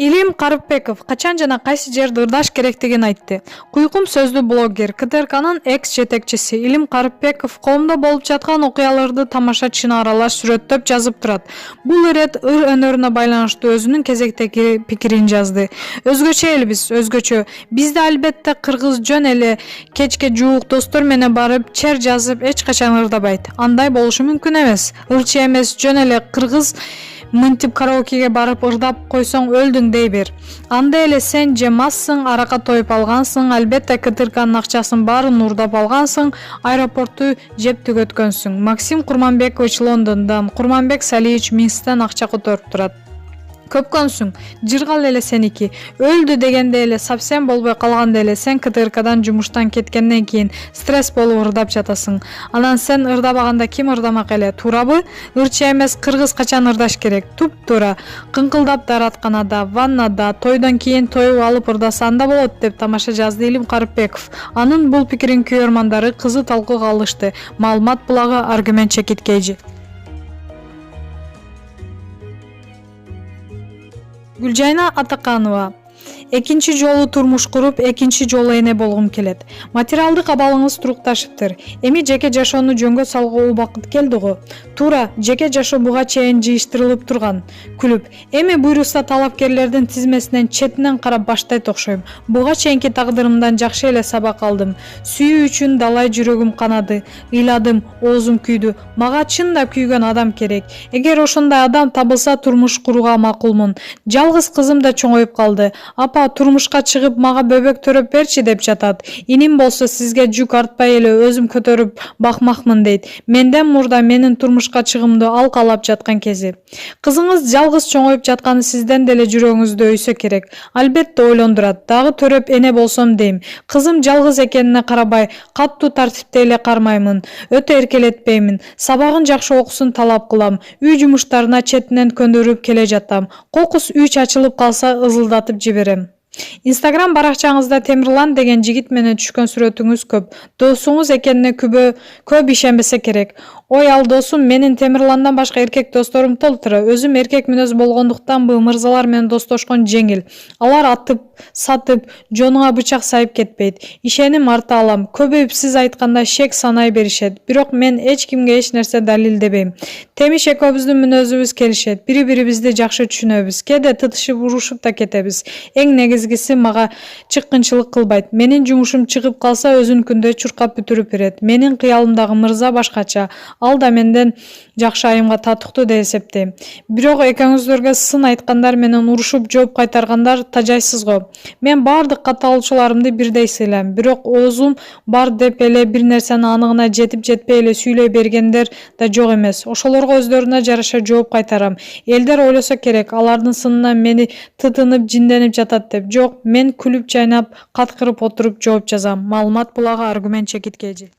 Илим Карыпбеков качан жана кайсы жерде ырдаш керектигин айтты. Куйкум сөздүү блогер, КТРКнын экс-жетекчиси Илим Карыпбеков коомдо болуп жаткан окуяларды тамашачыны аралаш сүрөттөп жазып турат. Бул ирет ыр өнөрүнө байланыштуу өзүнүн кезектеги пикирин жазды. Өзгөчө элбиз, өзгөчө. Бизде албетте кыргыз жөн эле кечке жуук достор менен барып чер жазып эч качан ырдабайт. Андай болушу мүмкүн эмес. Ырчы эмес, жөн эле кыргыз мынтип караокеге барып ырдап койсоң өлдүң дей бер. Анда эле сен же массың, арака тоюп алгансың, албетте КТРКнын акчасын баарын урдап алгансың, аэропортту жеп түгөткөнсүң. Максим Курманбекович Лондондон, Курманбек Салиевич Минсктен акча которуп турат. Көпкөнсүң, жыргал эле сеники. Өлдү дегенде эле совсем болбой калганда эле сен КТРКдан жумуштан кеткенден кийин стресс болуп ырдап жатасың. Анан сен ырдабаганда ким ырдамак эле, туурабы? Ырчы эмес, кыргыз качан ырдаш керек? Туп-туура. Кыңкылдап дааратканада, ваннада, тойдон кийин тоюп алып ырдаса анда болот деп тамаша жазды Илим Карыпбеков. Анын бул пикирин көрөрмандары кызы талкууга алышты. Маалымат булагы Аргумент Чекиткейжи. Гүлжайна Атаканова. Экинчи жолу турмуш куруп, экинчи жолу эне болгум келет. Материалдык абалыңыз турукташыптыр. Эми жеке жашоону жөнгө салууга убакыт келди го. Туура, жеке жашоо буга чейин жыйыштырылып турган. Күлүп, эми буйрукса талапкерлердин тизмесинен четинен карап баштайт окшойм. Буга чейинки тагдырымдан жакшы эле сабак алдым. Сүйүү үчүн далай жүрөгүм канады, ыйладым, оозум күйдү. Мага чын да күйгөн адам керек. Эгер ошондой адам табылса турмуш курууга макулмун. Жалгыз кызым да чоңоюп калды. Апа, турмушка чыгып мага бөбөк төрөп берчи деп жатат. Иним болсо сизге жүк артпай эле өзүм көтөрүп бакмакмын дейт. Менден мурда менин турмушка чыгымды ал каалап жаткан кези. Кызыңыз жалгыз чоңоюп жатканы сизден деле жүрөгүңүздү өйсө керек. Албетте ойлондурат. Дагы төрөп эне болсом дейм. Кызым жалгыз экенине карабай, каттуу тартипте эле кармаймын. Өтө эркелетпеймин. Сабагын жакшы окусун талап кылам. Үй жумуштарына четинен көндүрүп келе жатам. Кокус үй чачылып калса ызылдатып жиберем. Инстаграм баракчаңызда Темирлан деген жигит менен түшкөн сүрөтүңүз көп. Досуңуз экенине көп ишенбесе керек. Ой, ал досум, менин Темирландан башка эркек досторум толтура. Өзүм эркек мүнөз болгондуктан бул мырзалар менен достошкон жеңил. Алар атып, сатып, жонуңа бычак сайып кетпейт. Ишеним арта алам. Көбөйүп сиз айткандай шек санай беришет. Бирок мен эч кимге эч нерсе далилдебейм. Темиш экөөбүздүн мүнөзүбүз келишет. Бири-бирибизди жакшы түшүнөбүз. Кээде тытышып, урушуп да кетебиз. Эң негизгиси мага чыккынчылык кылбайт. Менин жумушум чыгып калса өзүнүкүндөй чуркап бүтүрүп берет. Менин кыялымдагы мырза башкача. Ал да менден жакшы айымга татыктуу деп эсептейм. Бирок экөөңүздөргө сын айткандар менен урушуп жооп кайтаргандар тажайсыз го. Мен бардык катталуучуларымды бирдей сыйлайм. Бирок оозум бар деп эле бир нерсени анығына жетип жетпей эле сүйлөй бергендер да жок эмес. Ошолорго өздөрүнө жараша жооп кайтарам. Элдер ойлосо керек, алардын сынына мени тытынып, жинденип жатат деп. Жок, мен күлүп жайнап, каткырып отуруп жооп жазам. Маалымат булагы Аргумент Чекиткейжи.